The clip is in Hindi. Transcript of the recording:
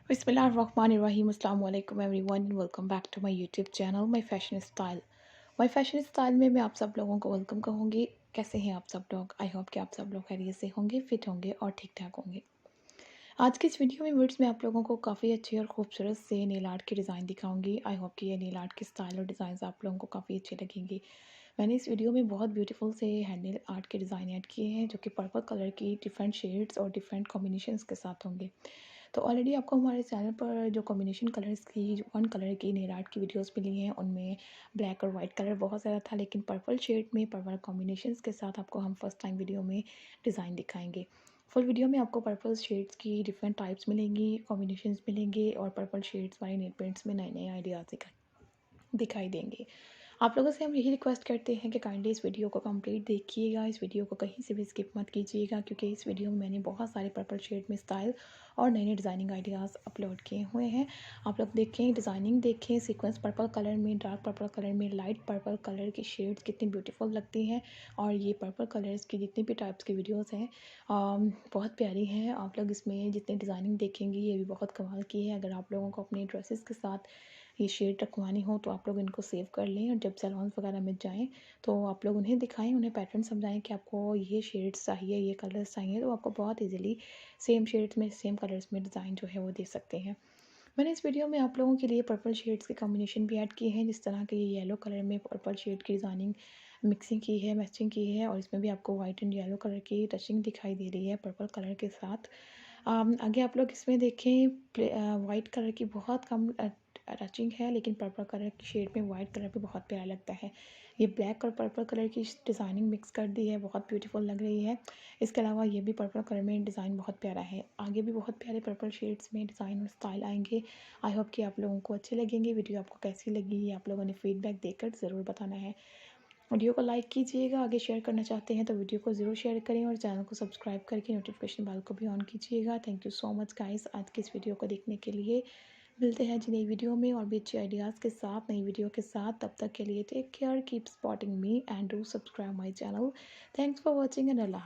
बिस्मिल्लाहिर्रहमानिर्रहीम अस्सलाम वालेकुम everyone, welcome back to my YouTube channel my fashion style में मैं आप सब लोगों को वेलकम कहूँगी। कैसे हैं आप सब लोग? आई होप कि आप सब लोग खैरियत से होंगे, फिट होंगे और ठीक ठाक होंगे। आज की इस वीडियो में वर्ड्स में आप लोगों को काफ़ी अच्छी और खूबसूरत से नेल आर्ट की डिज़ाइन दिखाऊंगी। आई होप कि ये नेल आर्ट की स्टाइल और डिज़ाइन आप लोगों को काफ़ी अच्छे लगेंगे। मैंने इस वीडियो में बहुत ब्यूटीफुल से हैंड नेल आर्ट के डिज़ाइन ऐड किए हैं जो कि पर्पल कलर की डिफरेंट शेड्स और डिफरेंट कॉम्बिनेशंस के साथ होंगे। तो ऑलरेडी आपको हमारे चैनल पर जो कॉम्बिनेशन कलर्स की वन कलर की नेल आर्ट की वीडियोस मिली हैं, उनमें ब्लैक और वाइट कलर बहुत ज़्यादा था, लेकिन पर्पल शेड में पर्पल कॉम्बिनेशंस के साथ आपको हम फर्स्ट टाइम वीडियो में डिज़ाइन दिखाएंगे। फुल वीडियो में आपको पर्पल शेड्स की डिफरेंट टाइप्स मिलेंगी, कॉम्बिनेशंस मिलेंगे और पर्पल शेड्स वाले नेल पेंट्स में नए नए आइडियाज़ दिखाई देंगे। आप लोगों से हम यही रिक्वेस्ट करते हैं कि काइंडली इस वीडियो को कंप्लीट देखिएगा, इस वीडियो को कहीं से भी स्किप मत कीजिएगा, क्योंकि इस वीडियो में मैंने बहुत सारे पर्पल शेड में स्टाइल और नए नए डिज़ाइनिंग आइडियाज़ अपलोड किए हुए हैं। आप लोग देखें, डिज़ाइनिंग देखें, सीक्वेंस पर्पल कलर में, डार्क पर्पल कलर में, लाइट पर्पल कलर की शेड्स कितनी ब्यूटीफुल लगती हैं। और ये पर्पल कलर्स की जितनी भी टाइप्स की वीडियोज़ हैं बहुत प्यारी हैं। आप लोग इसमें जितनी डिज़ाइनिंग देखेंगे ये भी बहुत कमाल की है। अगर आप लोगों को अपने ड्रेसेस के साथ ये शेड रखवानी हो तो आप लोग इनको सेव कर लें, और जब सैलॉन्स वगैरह में जाएँ तो आप लोग उन्हें दिखाएं, उन्हें पैटर्न समझाएं कि आपको ये शेड्स चाहिए, ये कलर्स चाहिए, तो आपको बहुत इजीली सेम शेड्स में सेम कलर्स में डिज़ाइन जो है वो दे सकते हैं। मैंने इस वीडियो में आप लोगों के लिए पर्पल शेड्स के कॉम्बिनेशन भी ऐड किए हैं, जिस तरह के ये येलो कलर में पर्पल शेड की डिज़ाइनिंग मिक्सिंग की है, मैचिंग की है, और इसमें भी आपको वाइट एंड येलो कलर की टचिंग दिखाई दे रही है पर्पल कलर के साथ। आगे आप लोग इसमें देखें, वाइट कलर की बहुत कम टचिंग है, लेकिन पर्पल कलर की शेड में वाइट कलर भी बहुत प्यारा लगता है। ये ब्लैक और पर्पल कलर की डिज़ाइनिंग मिक्स कर दी है, बहुत ब्यूटीफुल लग रही है। इसके अलावा ये भी पर्पल कलर में डिज़ाइन बहुत प्यारा है। आगे भी बहुत प्यारे पर्पल शेड्स में डिज़ाइन और स्टाइल आएंगे। आई होप कि आप लोगों को अच्छे लगेंगे। वीडियो आपको कैसी लगी ये आप लोगों ने फीडबैक देकर ज़रूर बताना है। वीडियो को लाइक कीजिएगा, आगे शेयर करना चाहते हैं तो वीडियो को ज़रूर शेयर करें, और चैनल को सब्सक्राइब करके नोटिफिकेशन बेल को भी ऑन कीजिएगा। Thank you so much guys आज की इस वीडियो को देखने के लिए। मिलते हैं जी नई वीडियो में और भी अच्छे आइडियाज़ के साथ, नई वीडियो के साथ। तब तक के लिए take care, keep supporting me and do subscribe my channel. Thanks for watching and Allah.